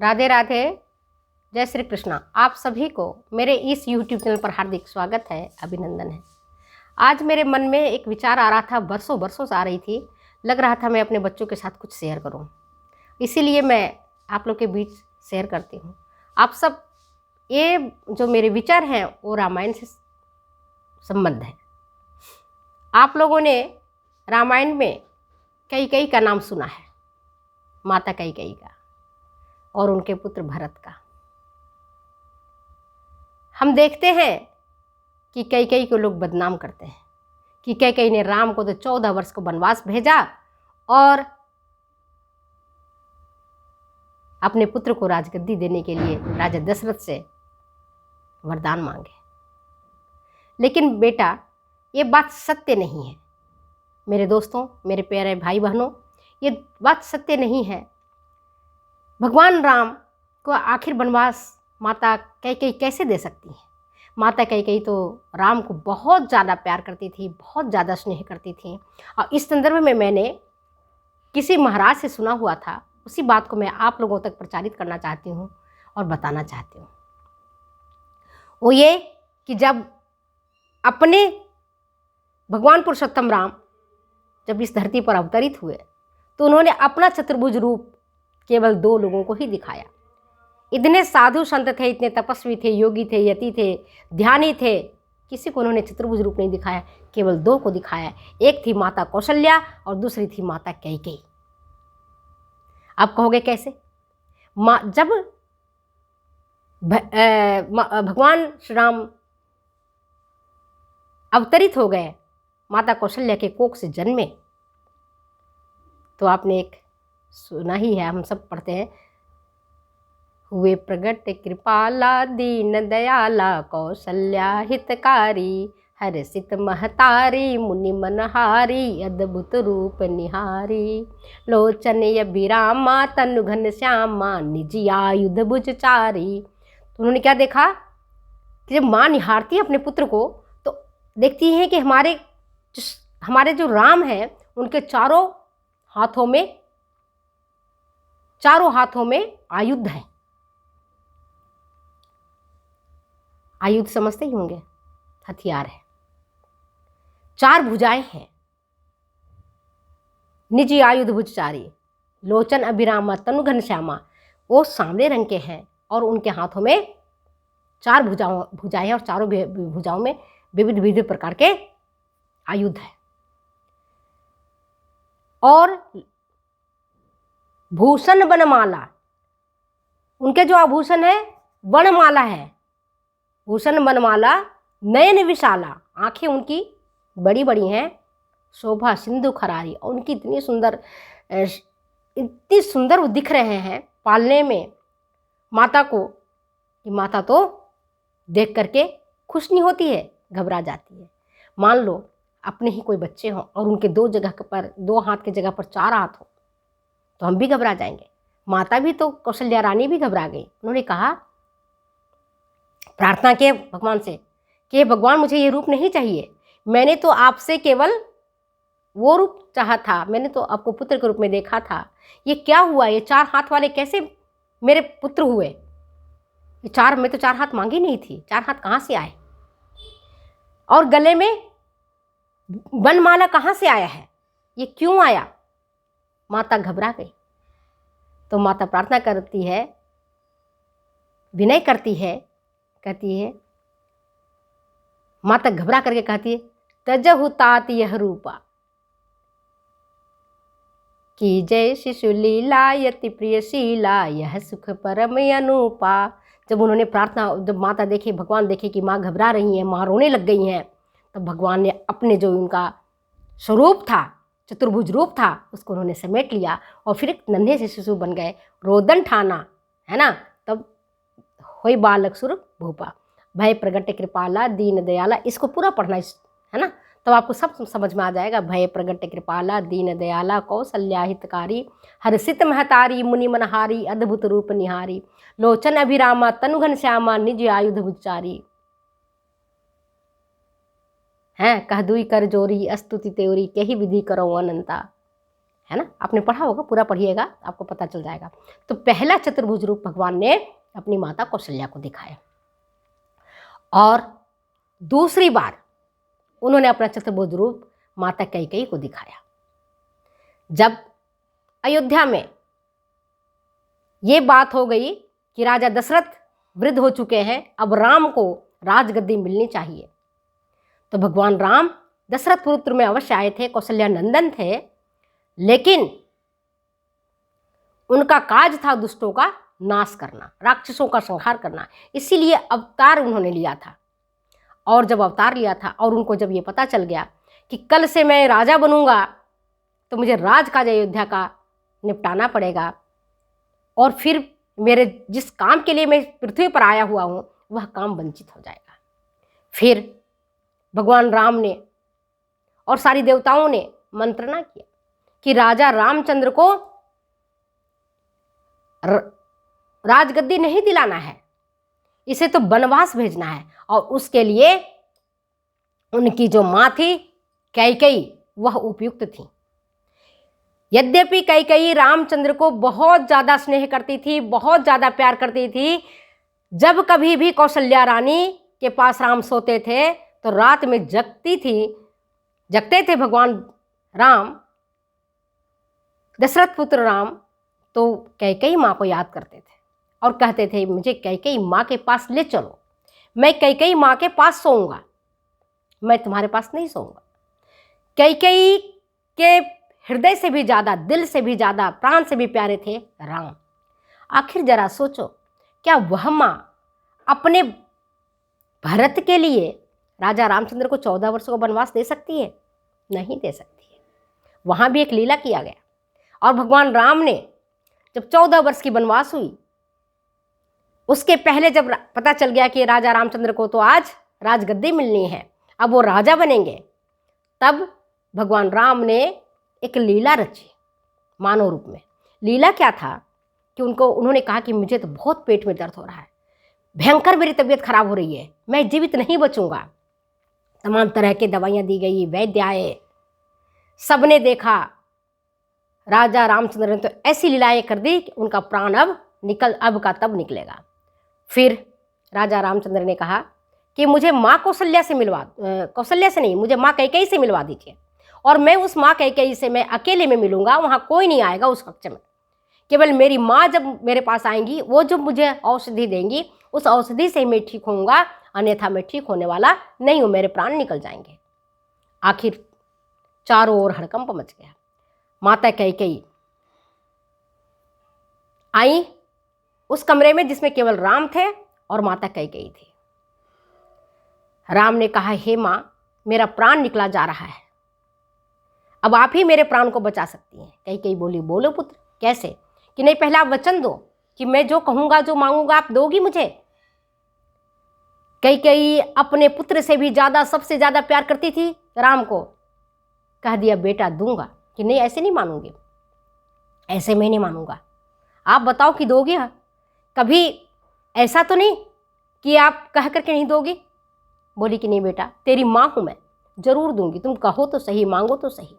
राधे राधे, जय श्री कृष्णा। आप सभी को मेरे इस YouTube चैनल पर हार्दिक स्वागत है, अभिनंदन है। आज मेरे मन में एक विचार आ रहा था, बरसों बरसों से आ रही थी। लग रहा था मैं अपने बच्चों के साथ कुछ शेयर करूं, इसीलिए मैं आप लोग के बीच शेयर करती हूं। आप सब, ये जो मेरे विचार हैं वो रामायण से संबंध है। आप लोगों ने रामायण में कैकेयी का नाम सुना है, माता कैकेयी का और उनके पुत्र भरत का। हम देखते हैं कि कैकेयी को लोग बदनाम करते हैं कि कैकेयी ने राम को तो 14 वर्ष को वनवास भेजा और अपने पुत्र को राजगद्दी देने के लिए राजा दशरथ से वरदान मांगे। लेकिन बेटा, ये बात सत्य नहीं है। मेरे दोस्तों, मेरे प्यारे भाई बहनों, ये बात सत्य नहीं है। भगवान राम को आखिर वनवास माता कैकेयी कैसे दे सकती है? माता कैकेयी तो राम को बहुत ज़्यादा प्यार करती थी, बहुत ज़्यादा स्नेह करती थी। और इस संदर्भ में मैंने किसी महाराज से सुना हुआ था, उसी बात को मैं आप लोगों तक प्रचारित करना चाहती हूँ और बताना चाहती हूँ। वो ये कि जब अपने भगवान पुरुषोत्तम राम जब इस धरती पर अवतरित हुए तो उन्होंने अपना चतुर्भुज रूप केवल 2 लोगों को ही दिखाया। इतने साधु संत थे, इतने तपस्वी थे, योगी थे, यति थे, ध्यानी थे, किसी को उन्होंने चतुर्भुज रूप नहीं दिखाया, केवल 2 को दिखाया। एक थी माता कौशल्या और दूसरी थी माता कैकेयी। आप कहोगे कैसे? जब भगवान श्री राम अवतरित हो गए, माता कौशल्या के कोख से जन्मे, तो आपने एक सुना ही है, हम सब पढ़ते हैं, हुए प्रगट कृपाला दीन दयाला कौशल्या हितकारी हर्षित महतारी मुनि मनहारी अद्भुत रूप निहारी लोचन अभिरामा तनु घन श्यामा निज आयुध भुजचारी। तो उन्होंने क्या देखा कि जब माँ निहारती है अपने पुत्र को तो देखती है कि हमारे जो राम हैं उनके चारों हाथों में आयुध है। आयुध समझते ही होंगे, हथियार है। 4 भुजाएं हैं। निजी आयुध भुजचारी लोचन अभिरामा तनु घन श्यामा, वो सांवले रंग के हैं और उनके हाथों में 4 भुजाएं हैं और चारों भुजाओं में विविध विविध प्रकार के आयुध है। और भूषण वनमाला, उनके जो आभूषण है वनमाला है। भूषण वनमाला नयन विशाला, आंखें उनकी बड़ी बड़ी हैं, शोभा सिंधु खरारी, और उनकी इतनी सुंदर वो दिख रहे हैं पालने में माता को कि माता तो देख करके खुश नहीं होती है, घबरा जाती है। मान लो अपने ही कोई बच्चे हों और उनके 2 हाथ की जगह पर 4 हाथ हो तो हम भी घबरा जाएंगे। माता भी तो, कौशल्या रानी भी घबरा गई। उन्होंने कहा, प्रार्थना किए भगवान से कि भगवान मुझे ये रूप नहीं चाहिए, मैंने तो आपसे केवल वो रूप चाहा था, मैंने तो आपको पुत्र के रूप में देखा था। ये क्या हुआ? ये 4 हाथ वाले कैसे मेरे पुत्र हुए? मैं तो 4 हाथ मांगी नहीं थी, 4 हाथ कहाँ से आए? और गले में वनमाला कहाँ से आया है? ये क्यों आया? माता घबरा गई। तो माता प्रार्थना करती है, विनय करती है, कहती है, माता घबरा करके कहती है, तजहु तात यह रूपा की जय शिशु लीला यति प्रियशीला यह सुख परम अनूपा। जब माता देखे, भगवान देखे कि माँ घबरा रही हैं, माँ रोने लग गई हैं, तब भगवान ने अपने जो उनका स्वरूप था, चतुर्भुज रूप था, उसको उन्होंने समेट लिया और फिर एक नन्हे से शिशु बन गए। रोदन ठाना है ना, तब होई बालक सुर भूपा भय प्रगट कृपाला दीन दयाला। इसको पूरा पढ़ना है ना, तब आपको सब समझ में आ जाएगा। भय प्रगट कृपाला दीन दयाला कौशल्या हितकारी हर्षित महतारी मुनि मनहारी अद्भुत रूप निहारी लोचन अभिरामा तनु घन श्यामा निज आयुध भुजचारी। हैं कह दुई कर जोरी स्तुति तेरी, कही विधि करो अनंता। है ना, आपने पढ़ा होगा, पूरा पढ़िएगा आपको पता चल जाएगा। तो पहला चतुर्भुज रूप भगवान ने अपनी माता कौशल्या को दिखाया, और दूसरी बार उन्होंने अपना चतुर्भुज रूप माता कैकेयी को दिखाया। जब अयोध्या में ये बात हो गई कि राजा दशरथ वृद्ध हो चुके हैं, अब राम को राजगद्दी मिलनी चाहिए, तो भगवान राम दशरथ पुत्र में अवश्य आए थे, कौशल्या नंदन थे, लेकिन उनका काज था दुष्टों का नाश करना, राक्षसों का संहार करना, इसीलिए अवतार उन्होंने लिया था। और जब अवतार लिया था और उनको जब ये पता चल गया कि कल से मैं राजा बनूंगा तो मुझे राजकाज अयोध्या का निपटाना पड़ेगा, और फिर मेरे जिस काम के लिए मैं पृथ्वी पर आया हुआ हूँ वह काम वंचित हो जाएगा। फिर भगवान राम ने और सारी देवताओं ने मंत्रणा किया कि राजा रामचंद्र को राजगद्दी नहीं दिलाना है, इसे तो वनवास भेजना है, और उसके लिए उनकी जो माँ थी कैकेयी वह उपयुक्त थी। यद्यपि कैकेयी रामचंद्र को बहुत ज़्यादा स्नेह करती थी, बहुत ज़्यादा प्यार करती थी, जब कभी भी कौशल्या रानी के पास राम सोते थे तो रात में जगते थे भगवान राम, दशरथ पुत्र राम, तो कैकेयी माँ को याद करते थे और कहते थे मुझे कैकेयी माँ के पास ले चलो, मैं कैकेयी माँ के पास सोऊंगा, मैं तुम्हारे पास नहीं सोऊंगा। कैकेयी के हृदय से भी ज़्यादा, दिल से भी ज़्यादा, प्राण से भी प्यारे थे राम। आखिर जरा सोचो, क्या वह माँ अपने भरत के लिए राजा रामचंद्र को 14 वर्षों का वनवास दे सकती है? नहीं दे सकती है। वहाँ भी एक लीला किया गया, और भगवान राम ने जब 14 वर्ष की वनवास हुई, उसके पहले जब पता चल गया कि राजा रामचंद्र को तो आज राजगद्दी मिलनी है, अब वो राजा बनेंगे, तब भगवान राम ने एक लीला रची मानव रूप में। लीला क्या था कि उन्होंने कहा कि मुझे तो बहुत पेट में दर्द हो रहा है, भयंकर मेरी तबीयत खराब हो रही है, मैं जीवित नहीं बचूंगा। तमाम तरह की दवाइयाँ दी गई, वैद्य आए, सबने देखा, राजा रामचंद्र ने तो ऐसी लीलाएं कर दी कि उनका प्राण अब का तब निकलेगा। फिर राजा रामचंद्र ने कहा कि मुझे माँ कौशल्या से नहीं, मुझे माँ कैकेयी से मिलवा दीजिए, और मैं उस माँ कैकेयी से मैं अकेले में मिलूंगा, वहाँ कोई नहीं आएगा उस कक्ष में, केवल मेरी माँ जब मेरे पास आएंगी, वो जो मुझे औषधि देंगी, उस औषधि से मैं ठीक होऊंगा, अन्यथा मैं ठीक होने वाला नहीं हूँ, मेरे प्राण निकल जाएंगे। आखिर चारों ओर हड़कंप मच गया। माता कैकेयी आई उस कमरे में जिसमें केवल राम थे और माता कैकेयी थी। राम ने कहा, हे माँ, मेरा प्राण निकला जा रहा है, अब आप ही मेरे प्राण को बचा सकती हैं। कैकेयी बोली, बोलो पुत्र, कैसे? कि नहीं, पहले आप वचन दो कि मैं जो कहूँगा, जो मांगूंगा, आप दोगी मुझे। कैकेयी अपने पुत्र से भी ज़्यादा, सबसे ज़्यादा प्यार करती थी राम को। कह दिया, बेटा दूंगा। कि नहीं, ऐसे नहीं मानूंगी, ऐसे मैं नहीं मानूंगा, आप बताओ कि दोगे? कभी ऐसा तो नहीं कि आप कह करके नहीं दोगी? बोली कि नहीं बेटा, तेरी माँ हूँ मैं, जरूर दूंगी, तुम कहो तो सही, मांगो तो सही।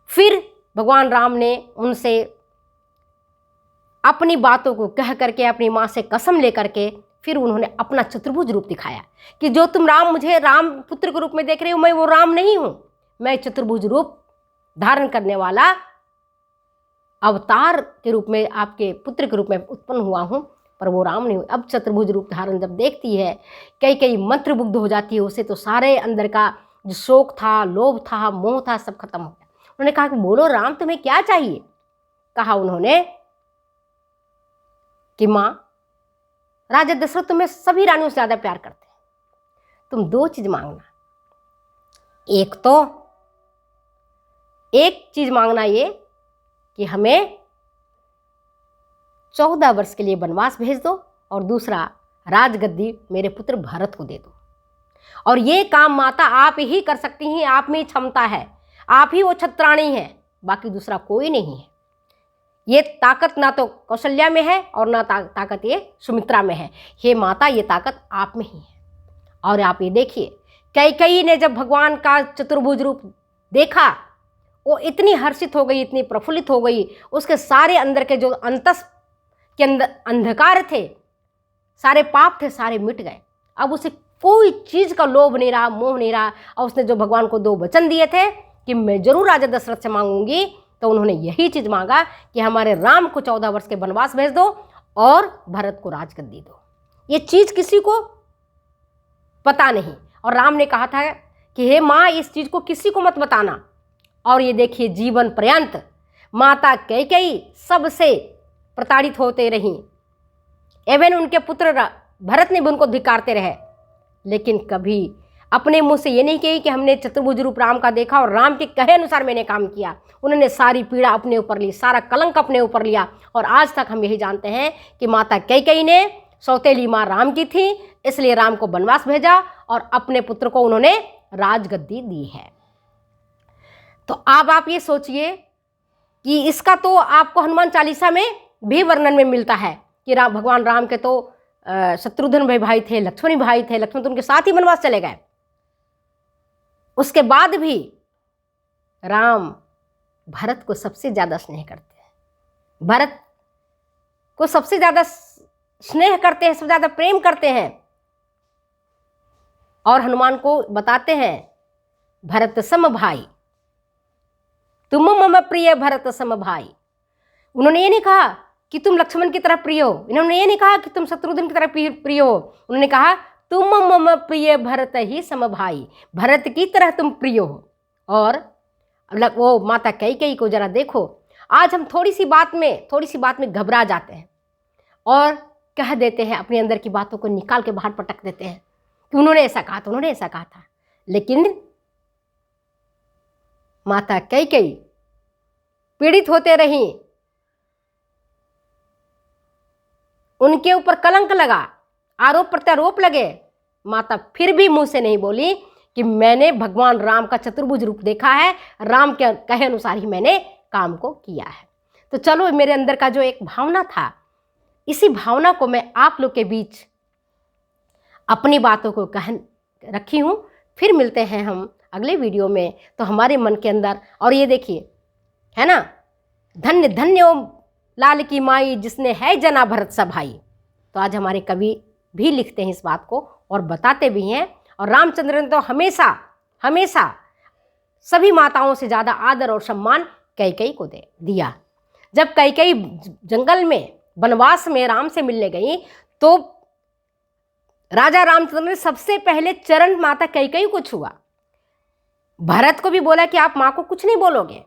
फिर भगवान राम ने उनसे अपनी बातों को कह करके, अपनी माँ से कसम लेकर के, फिर उन्होंने अपना चतुर्भुज रूप दिखाया कि जो तुम मुझे राम पुत्र के रूप में देख रहे हो, मैं वो राम नहीं हूँ, मैं चतुर्भुज रूप धारण करने वाला अवतार के रूप में, आपके पुत्र के रूप में उत्पन्न हुआ हूँ, पर वो राम नहीं हूँ। अब चतुर्भुज रूप धारण जब देखती है, कई मंत्रमुग्ध हो जाती है। उसे तो सारे अंदर का जो शोक था, लोभ था, मोह था, सब खत्म हो गया। उन्होंने कहा कि बोलो राम, तुम्हें क्या चाहिए? कहा उन्होंने कि माँ, राजा दशरथ तुम्हें सभी रानियों से ज़्यादा प्यार करते हैं, तुम 2 चीज़ मांगना। एक चीज़ मांगना ये कि हमें 14 वर्ष के लिए वनवास भेज दो, और दूसरा, राजगद्दी मेरे पुत्र भरत को दे दो। और ये काम माता आप ही कर सकती हैं, आप में क्षमता है, आप ही वो छत्राणी हैं, बाकी दूसरा कोई नहीं है। ये ताकत ना तो कौशल्या में है और ना ताकत ये सुमित्रा में है। हे माता, ये ताकत आप में ही है। और आप ये देखिए, कैकेयी ने जब भगवान का चतुर्भुज रूप देखा, वो इतनी हर्षित हो गई, इतनी प्रफुल्लित हो गई, उसके सारे अंदर के जो अंतस के अंदर अंधकार थे, सारे पाप थे, सारे मिट गए। अब उसे कोई चीज़ का लोभ नहीं रहा, मोह नहीं रहा। और उसने जो भगवान को 2 वचन दिए थे कि मैं जरूर राजा दशरथ से मांगूंगी, तो उन्होंने यही चीज़ मांगा कि हमारे राम को 14 वर्ष के वनवास भेज दो और भरत को राजगद्दी दो। ये चीज़ किसी को पता नहीं, और राम ने कहा था कि हे माँ, इस चीज़ को किसी को मत बताना। और ये देखिए, जीवन पर्यंत माता कैकेयी सबसे प्रताड़ित होते रहीं। एवं उनके पुत्र भरत ने भी उनको धिक्कारते रहे, लेकिन कभी अपने मुंह से ये नहीं कही कि हमने चतुर्भुज रूप राम का देखा और राम के कहे अनुसार मैंने काम किया। उन्होंने सारी पीड़ा अपने ऊपर ली, सारा कलंक अपने ऊपर लिया। और आज तक हम यही जानते हैं कि माता कैकेयी ने सौतेली माँ राम की थी, इसलिए राम को वनवास भेजा और अपने पुत्र को उन्होंने राजगद्दी दी है। तो अब आप ये सोचिए कि इसका तो आपको हनुमान चालीसा में भी वर्णन में मिलता है कि भगवान राम के तो शत्रुघ्न भाई थे, लक्ष्मण भाई थे, लक्ष्मण तो उनके साथ ही वनवास चले गए। उसके बाद भी राम भरत को सबसे ज़्यादा स्नेह करते हैं, भरत को सबसे ज़्यादा स्नेह करते हैं, सबसे ज़्यादा प्रेम करते हैं। और हनुमान को बताते हैं, भरत सम भाई तुम मम प्रिय भरत सम भाई। उन्होंने ये नहीं कहा कि तुम लक्ष्मण की तरह प्रिय हो, इन्होंने ये नहीं कहा कि तुम शत्रुघ्न की तरह प्रिय हो, उन्होंने कहा तुम मम प्रिय भरत ही सम भाई, भरत की तरह तुम प्रिय हो। और वो माता कैकेयी को जरा देखो, आज हम थोड़ी सी बात में घबरा जाते हैं और कह देते हैं, अपने अंदर की बातों को निकाल के बाहर पटक देते हैं कि उन्होंने ऐसा कहा था, उन्होंने ऐसा कहा था। लेकिन माता कैकेयी पीड़ित होते रही, उनके ऊपर कलंक लगा, आरोप प्रत्यारोप लगे, माता फिर भी मुंह से नहीं बोली कि मैंने भगवान राम का चतुर्भुज रूप देखा है, राम के कहे अनुसार ही मैंने काम को किया है। तो चलो, मेरे अंदर का जो एक भावना था, इसी भावना को मैं आप लोग के बीच अपनी बातों को रखी हूँ। फिर मिलते हैं हम अगले वीडियो में। तो हमारे मन के अंदर, और ये देखिए, है ना, धन्य धन्य ओ लाल की माई जिसने है जना भरत सा भाई। तो आज हमारे कवि भी लिखते हैं इस बात को और बताते भी हैं। और रामचंद्र ने तो हमेशा सभी माताओं से ज़्यादा आदर और सम्मान कैकेयी को दिया। जब कैकेयी जंगल में वनवास में राम से मिलने गई, तो राजा रामचंद्र ने सबसे पहले चरण माता कैकेयी को छुआ। भरत को भी बोला कि आप माँ को कुछ नहीं बोलोगे,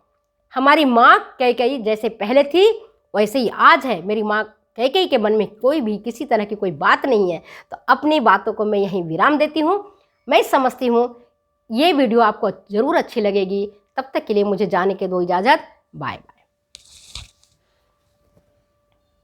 हमारी माँ कैकेयी जैसे पहले थी वैसे ही आज है। मेरी माँ कैकेयी के मन में कोई भी किसी तरह की कोई बात नहीं है। तो अपनी बातों को मैं यहीं विराम देती हूँ। मैं समझती हूँ ये वीडियो आपको ज़रूर अच्छी लगेगी। तब तक के लिए मुझे जाने के दो इजाज़त। Bye bye.